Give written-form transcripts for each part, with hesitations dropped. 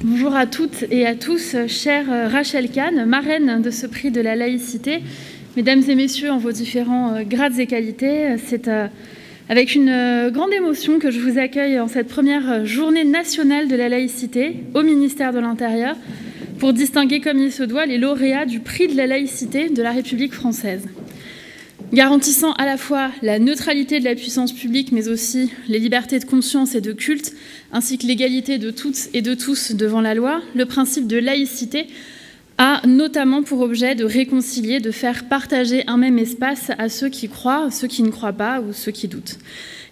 Bonjour à toutes et à tous, chère Rachel Kahn, marraine de ce prix de la laïcité. Mesdames et messieurs, en vos différents grades et qualités, c'est avec une grande émotion que je vous accueille en cette première journée nationale de la laïcité au ministère de l'Intérieur pour distinguer comme il se doit les lauréats du prix de la laïcité de la République française. Garantissant à la fois la neutralité de la puissance publique, mais aussi les libertés de conscience et de culte, ainsi que l'égalité de toutes et de tous devant la loi, le principe de laïcité a notamment pour objet de réconcilier, de faire partager un même espace à ceux qui croient, ceux qui ne croient pas ou ceux qui doutent.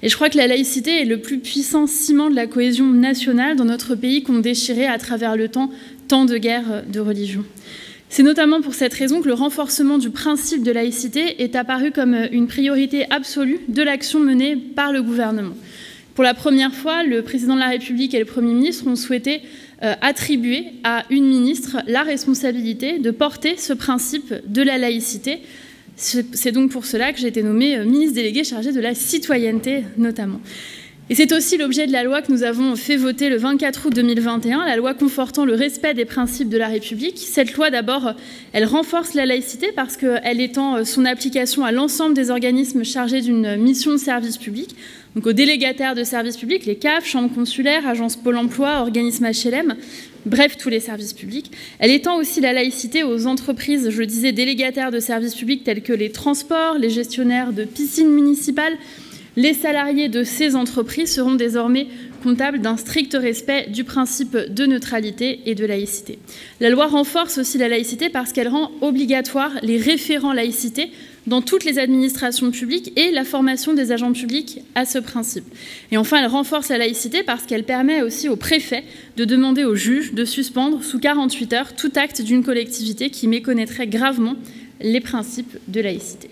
Et je crois que la laïcité est le plus puissant ciment de la cohésion nationale dans notre pays qu'ont déchiré à travers le temps tant de guerres de religion. C'est notamment pour cette raison que le renforcement du principe de laïcité est apparu comme une priorité absolue de l'action menée par le gouvernement. Pour la première fois, le président de la République et le Premier ministre ont souhaité attribuer à une ministre la responsabilité de porter ce principe de la laïcité. C'est donc pour cela que j'ai été nommée ministre déléguée chargée de la citoyenneté notamment. Et c'est aussi l'objet de la loi que nous avons fait voter le 24 août 2021, la loi confortant le respect des principes de la République. Cette loi, d'abord, elle renforce la laïcité parce qu'elle étend son application à l'ensemble des organismes chargés d'une mission de service public, donc aux délégataires de services publics, les CAF, chambres consulaires, agences Pôle emploi, organismes HLM, bref, tous les services publics. Elle étend aussi la laïcité aux entreprises, je le disais, délégataires de services publics tels que les transports, les gestionnaires de piscines municipales. Les salariés de ces entreprises seront désormais comptables d'un strict respect du principe de neutralité et de laïcité. La loi renforce aussi la laïcité parce qu'elle rend obligatoire les référents laïcité dans toutes les administrations publiques et la formation des agents publics à ce principe. Et enfin, elle renforce la laïcité parce qu'elle permet aussi au préfet de demander au juge de suspendre sous 48 heures tout acte d'une collectivité qui méconnaîtrait gravement les principes de laïcité.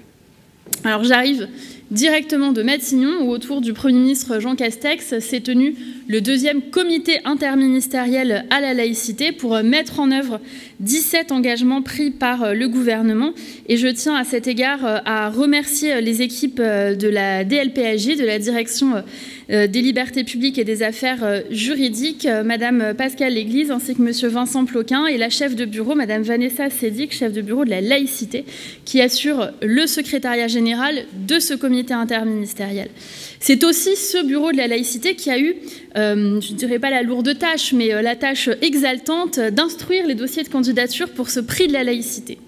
Alors j'arrive directement de Matignon, où autour du Premier ministre Jean Castex s'est tenu le deuxième comité interministériel à la laïcité pour mettre en œuvre 17 engagements pris par le gouvernement. Et je tiens à cet égard à remercier les équipes de la DLPAJ, de la Direction des libertés publiques et des affaires juridiques, Madame Pascale Léglise, ainsi que Monsieur Vincent Ploquin, et la chef de bureau, Madame Vanessa Sédic, chef de bureau de la laïcité, qui assure le secrétariat général de ce comité interministériel. C'est aussi ce bureau de la laïcité qui a eu, je ne dirais pas la lourde tâche, mais la tâche exaltante d'instruire les dossiers de candidature pour ce prix de la laïcité.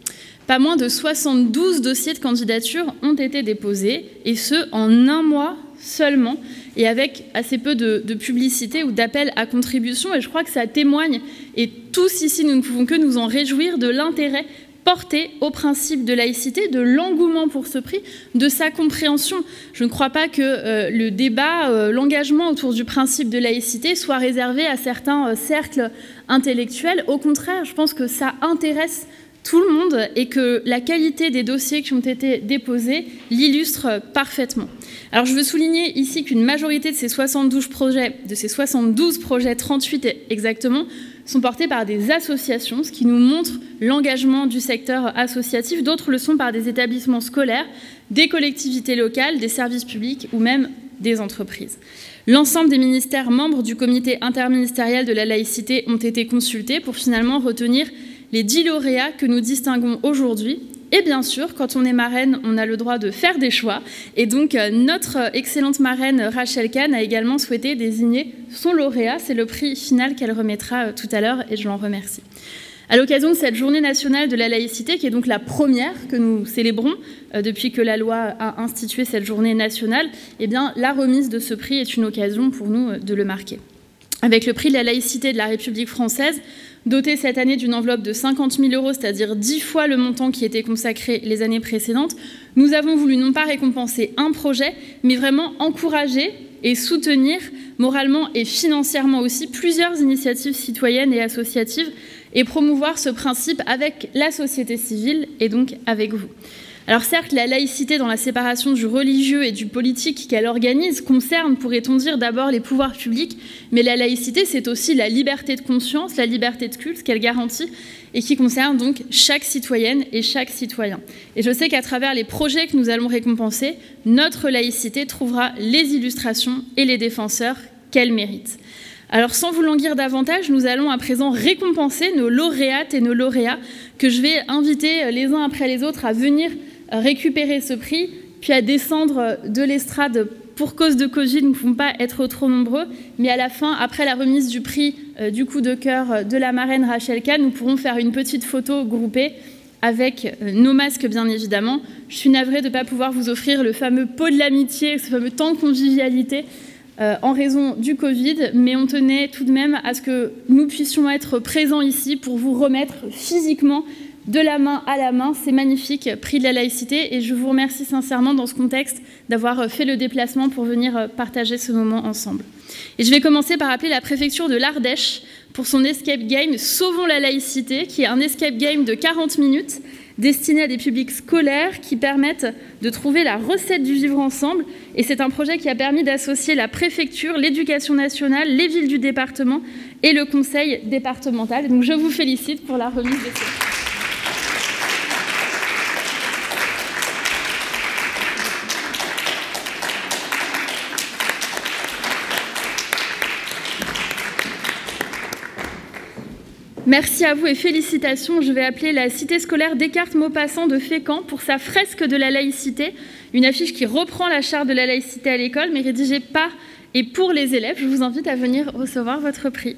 Pas moins de 72 dossiers de candidature ont été déposés, et ce, en un mois seulement, et avec assez peu de publicité ou d'appel à contribution. Et je crois que ça témoigne, et tous ici, nous ne pouvons que nous en réjouir, de l'intérêt porté au principe de laïcité, de l'engouement pour ce prix, de sa compréhension. Je ne crois pas que le débat, l'engagement autour du principe de laïcité soit réservé à certains cercles intellectuels. Au contraire, je pense que ça intéresse tout le monde et que la qualité des dossiers qui ont été déposés l'illustre parfaitement. Alors je veux souligner ici qu'une majorité de ces 72 projets, 38 exactement, sont portés par des associations, ce qui nous montre l'engagement du secteur associatif. D'autres le sont par des établissements scolaires, des collectivités locales, des services publics ou même des entreprises. L'ensemble des ministères membres du comité interministériel de la laïcité ont été consultés pour finalement retenir les 10 lauréats que nous distinguons aujourd'hui. Et bien sûr, quand on est marraine, on a le droit de faire des choix. Et donc, notre excellente marraine Rachel Kahn a également souhaité désigner son lauréat. C'est le prix final qu'elle remettra tout à l'heure et je l'en remercie. À l'occasion de cette journée nationale de la laïcité, qui est donc la première que nous célébrons depuis que la loi a institué cette journée nationale, eh bien, la remise de ce prix est une occasion pour nous de le marquer. Avec le prix de la laïcité de la République française, doté cette année d'une enveloppe de 50 000 €, c'est-à-dire 10 fois le montant qui était consacré les années précédentes, nous avons voulu non pas récompenser un projet, mais vraiment encourager et soutenir moralement et financièrement aussi plusieurs initiatives citoyennes et associatives et promouvoir ce principe avec la société civile et donc avec vous. Alors certes, la laïcité dans la séparation du religieux et du politique qu'elle organise concerne, pourrait-on dire, d'abord les pouvoirs publics, mais la laïcité, c'est aussi la liberté de conscience, la liberté de culte qu'elle garantit et qui concerne donc chaque citoyenne et chaque citoyen. Et je sais qu'à travers les projets que nous allons récompenser, notre laïcité trouvera les illustrations et les défenseurs qu'elle mérite. Alors sans vous languir davantage, nous allons à présent récompenser nos lauréates et nos lauréats que je vais inviter les uns après les autres à venir récupérer ce prix, puis à descendre de l'estrade. Pour cause de Covid, nous ne pouvons pas être trop nombreux, mais à la fin, après la remise du prix du coup de cœur de la marraine Rachel Kahn, nous pourrons faire une petite photo groupée avec nos masques, bien évidemment. Je suis navrée de ne pas pouvoir vous offrir le fameux pot de l'amitié, ce fameux temps de convivialité en raison du Covid, mais on tenait tout de même à ce que nous puissions être présents ici pour vous remettre physiquement de la main à la main ces magnifiques prix de la laïcité. Et je vous remercie sincèrement dans ce contexte d'avoir fait le déplacement pour venir partager ce moment ensemble. Et je vais commencer par appeler la préfecture de l'Ardèche pour son escape game Sauvons la laïcité, qui est un escape game de 40 minutes destiné à des publics scolaires qui permettent de trouver la recette du vivre ensemble. Et c'est un projet qui a permis d'associer la préfecture, l'éducation nationale, les villes du département et le conseil départemental. Donc je vous félicite pour la remise de ce prix. Merci à vous et félicitations. Je vais appeler la cité scolaire Descartes-Maupassant de Fécamp pour sa fresque de la laïcité, une affiche qui reprend la charte de la laïcité à l'école, mais rédigée par et pour les élèves. Je vous invite à venir recevoir votre prix.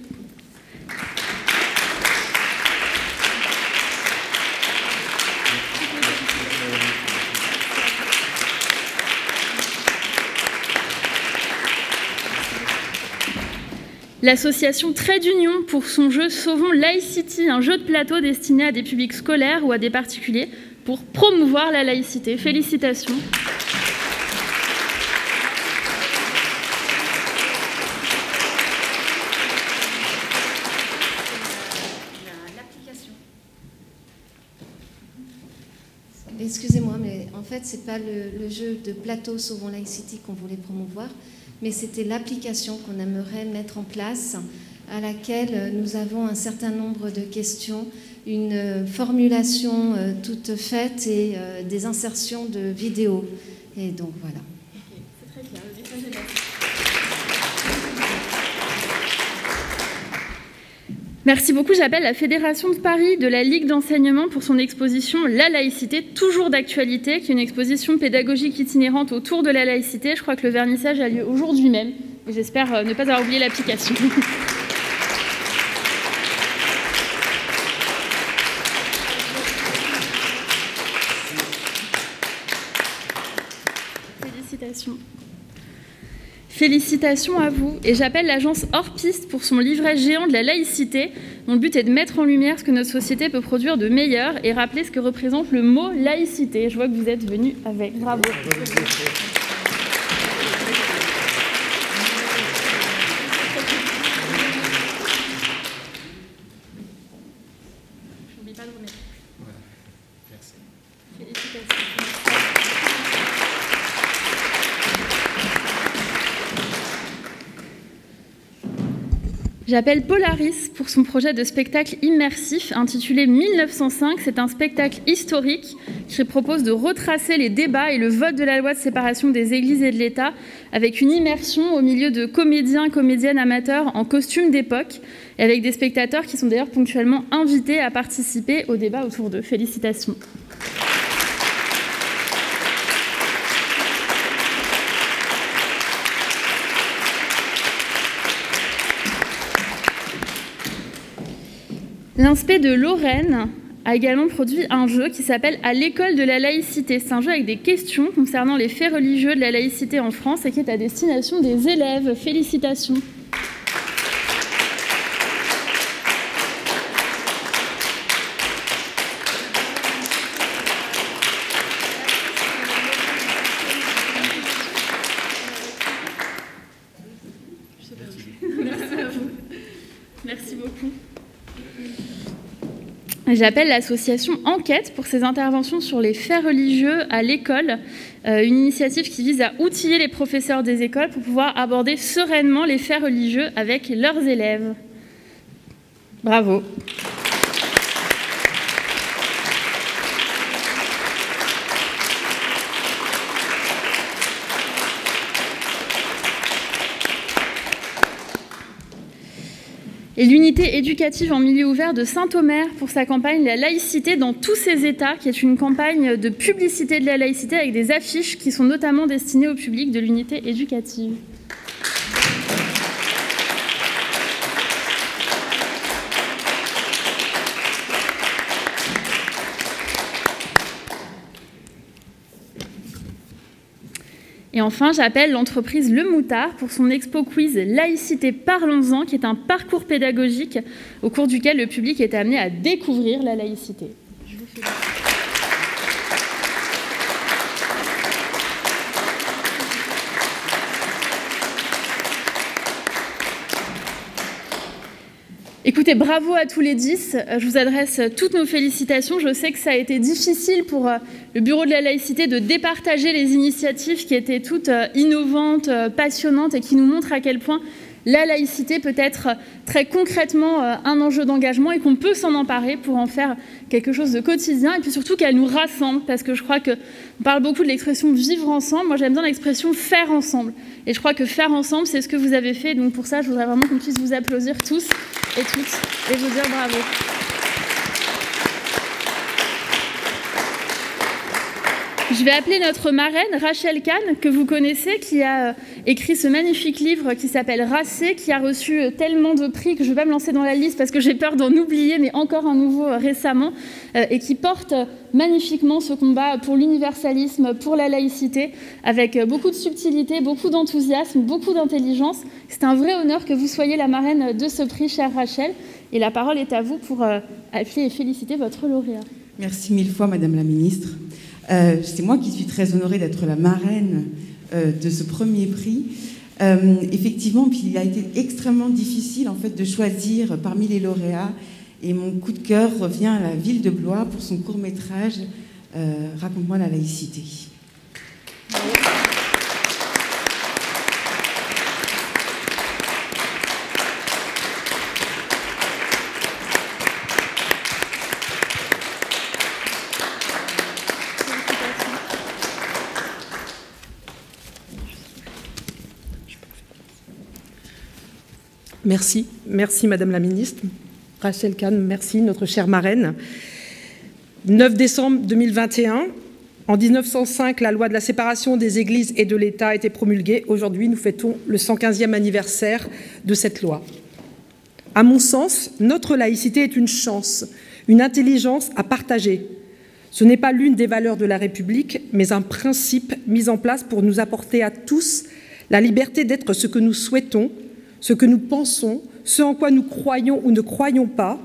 L'association Trait d'Union pour son jeu Sauvons Laïcity, un jeu de plateau destiné à des publics scolaires ou à des particuliers pour promouvoir la laïcité. Félicitations. Excusez-moi, mais en fait, ce n'est pas le jeu de plateau Sauvons Laïcity qu'on voulait promouvoir, mais c'était l'application qu'on aimerait mettre en place, à laquelle nous avons un certain nombre de questions, une formulation toute faite et des insertions de vidéos. Et donc voilà. C'est très clair, le message est passé. Merci beaucoup. J'appelle la Fédération de Paris de la Ligue d'enseignement pour son exposition La laïcité, toujours d'actualité, qui est une exposition pédagogique itinérante autour de la laïcité. Je crois que le vernissage a lieu aujourd'hui même. Et j'espère ne pas avoir oublié l'application. Félicitations. Félicitations à vous. Et j'appelle l'agence Hors Piste pour son livret géant de la laïcité, dont le but est de mettre en lumière ce que notre société peut produire de meilleur et rappeler ce que représente le mot laïcité. Je vois que vous êtes venus avec. Bravo. J'oublie pas de remettre. Voilà. Merci. Félicitations. J'appelle Polaris pour son projet de spectacle immersif intitulé 1905. C'est un spectacle historique qui propose de retracer les débats et le vote de la loi de séparation des églises et de l'État avec une immersion au milieu de comédiens et comédiennes amateurs en costume d'époque et avec des spectateurs qui sont d'ailleurs ponctuellement invités à participer au débat autour d'eux. Félicitations. L'Inspé de Lorraine a également produit un jeu qui s'appelle « À l'école de la laïcité ». C'est un jeu avec des questions concernant les faits religieux de la laïcité en France et qui est à destination des élèves. Félicitations. Merci à vous. Merci beaucoup. J'appelle l'association Enquête pour ses interventions sur les faits religieux à l'école, une initiative qui vise à outiller les professeurs des écoles pour pouvoir aborder sereinement les faits religieux avec leurs élèves. Bravo. et l'unité éducative en milieu ouvert de Saint-Omer pour sa campagne « La laïcité dans tous ses états », qui est une campagne de publicité de la laïcité avec des affiches qui sont notamment destinées au public de l'unité éducative. Et enfin, j'appelle l'entreprise Le Moutard pour son expo quiz Laïcité Parlons-en, qui est un parcours pédagogique au cours duquel le public est amené à découvrir la laïcité. Écoutez, bravo à tous les 10. Je vous adresse toutes nos félicitations. Je sais que ça a été difficile pour le Bureau de la laïcité de départager les initiatives qui étaient toutes innovantes, passionnantes et qui nous montrent à quel point la laïcité peut être très concrètement un enjeu d'engagement et qu'on peut s'en emparer pour en faire quelque chose de quotidien et puis surtout qu'elle nous rassemble, parce que je crois qu'on parle beaucoup de l'expression « vivre ensemble ». Moi, j'aime bien l'expression « faire ensemble ». Et je crois que faire ensemble, c'est ce que vous avez fait. Donc pour ça, je voudrais vraiment qu'on puisse vous applaudir tous et toutes et vous dire bravo. Je vais appeler notre marraine, Rachel Kahn, que vous connaissez, qui a écrit ce magnifique livre qui s'appelle « Racé », qui a reçu tellement de prix que je ne vais pas me lancer dans la liste parce que j'ai peur d'en oublier, mais encore un nouveau récemment, et qui porte magnifiquement ce combat pour l'universalisme, pour la laïcité, avec beaucoup de subtilité, beaucoup d'enthousiasme, beaucoup d'intelligence. C'est un vrai honneur que vous soyez la marraine de ce prix, chère Rachel, et la parole est à vous pour appeler et féliciter votre lauréat. Merci mille fois, Madame la Ministre. C'est moi qui suis très honorée d'être la marraine de ce premier prix. Effectivement, puis il a été extrêmement difficile en fait de choisir parmi les lauréats. Et mon coup de cœur revient à la ville de Blois pour son court-métrage Raconte-moi la laïcité. Merci, merci Madame la Ministre. Rachel Kahn, merci, notre chère marraine. 9 décembre 2021, en 1905, la loi de la séparation des églises et de l'État a été promulguée. Aujourd'hui, nous fêtons le 115e anniversaire de cette loi. À mon sens, notre laïcité est une chance, une intelligence à partager. Ce n'est pas l'une des valeurs de la République, mais un principe mis en place pour nous apporter à tous la liberté d'être ce que nous souhaitons, ce que nous pensons, ce en quoi nous croyons ou ne croyons pas,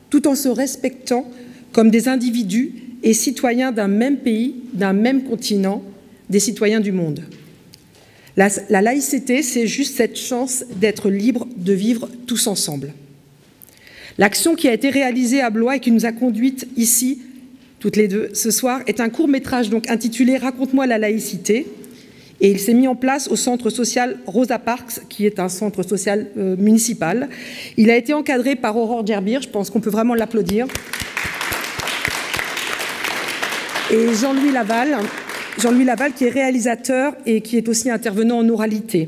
tout en se respectant comme des individus et citoyens d'un même pays, d'un même continent, des citoyens du monde. La laïcité, c'est juste cette chance d'être libre de vivre tous ensemble. L'action qui a été réalisée à Blois et qui nous a conduites ici, toutes les deux, ce soir, est un court-métrage donc intitulé « Raconte-moi la laïcité ». Et il s'est mis en place au centre social Rosa Parks, qui est un centre social municipal. Il a été encadré par Aurore Gerbir, je pense qu'on peut vraiment l'applaudir. Et Jean-Louis Laval, qui est réalisateur et qui est aussi intervenant en oralité.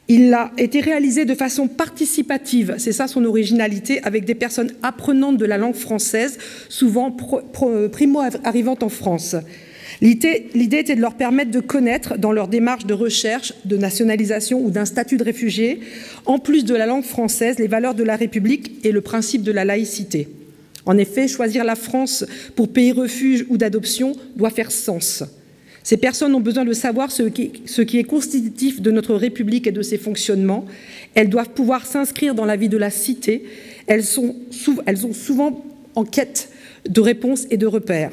Il a été réalisé de façon participative, c'est ça son originalité, avec des personnes apprenantes de la langue française, souvent primo-arrivantes en France. L'idée était de leur permettre de connaître, dans leur démarche de recherche, de nationalisation ou d'un statut de réfugié, en plus de la langue française, les valeurs de la République et le principe de la laïcité. En effet, choisir la France pour pays refuge ou d'adoption doit faire sens. Ces personnes ont besoin de savoir ce qui est constitutif de notre République et de ses fonctionnements. Elles doivent pouvoir s'inscrire dans la vie de la cité. Elles sont souvent en quête de réponses et de repères.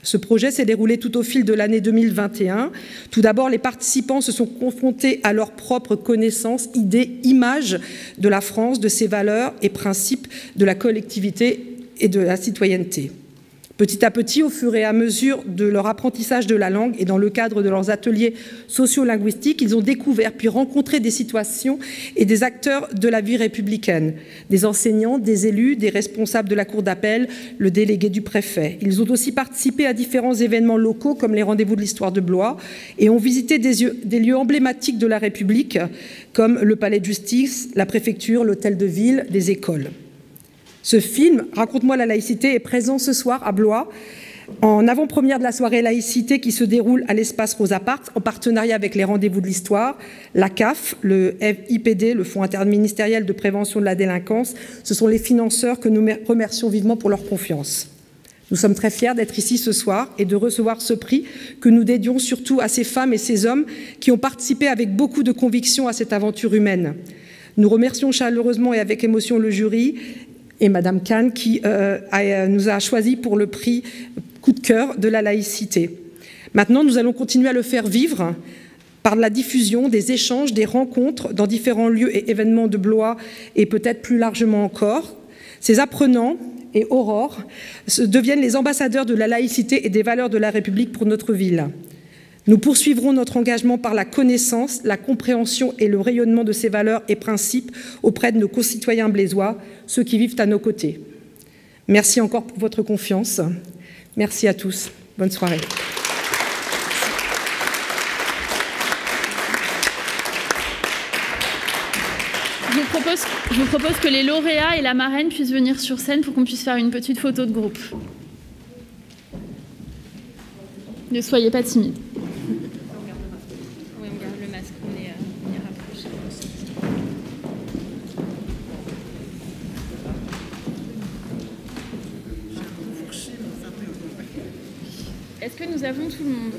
Ce projet s'est déroulé tout au fil de l'année 2021. Tout d'abord, les participants se sont confrontés à leurs propres connaissances, idées, images de la France, de ses valeurs et principes de la collectivité et de la citoyenneté. Petit à petit, au fur et à mesure de leur apprentissage de la langue et dans le cadre de leurs ateliers sociolinguistiques, ils ont découvert puis rencontré des situations et des acteurs de la vie républicaine, des enseignants, des élus, des responsables de la cour d'appel, le délégué du préfet. Ils ont aussi participé à différents événements locaux comme les rendez-vous de l'histoire de Blois et ont visité des lieux emblématiques de la République comme le palais de justice, la préfecture, l'hôtel de ville, des écoles. Ce film, Raconte-moi la laïcité, est présent ce soir à Blois, en avant-première de la soirée laïcité qui se déroule à l'espace Rosa Parks, en partenariat avec les rendez-vous de l'histoire, la CAF, le FIPD, le Fonds interministériel de prévention de la délinquance. Ce sont les financeurs que nous remercions vivement pour leur confiance. Nous sommes très fiers d'être ici ce soir et de recevoir ce prix que nous dédions surtout à ces femmes et ces hommes qui ont participé avec beaucoup de conviction à cette aventure humaine. Nous remercions chaleureusement et avec émotion le jury et Madame Kahn qui nous a choisi pour le prix coup de cœur de la laïcité. Maintenant, nous allons continuer à le faire vivre par la diffusion, des échanges, des rencontres dans différents lieux et événements de Blois et peut-être plus largement encore. Ces apprenants et Aurore deviennent les ambassadeurs de la laïcité et des valeurs de la République pour notre ville. Nous poursuivrons notre engagement par la connaissance, la compréhension et le rayonnement de ces valeurs et principes auprès de nos concitoyens blésois, ceux qui vivent à nos côtés. Merci encore pour votre confiance. Merci à tous. Bonne soirée. Je vous propose que les lauréats et la marraine puissent venir sur scène pour qu'on puisse faire une petite photo de groupe. Ne soyez pas timides. Oui, on garde le masque, on est rapprochés. Est-ce que nous avons tout le monde ?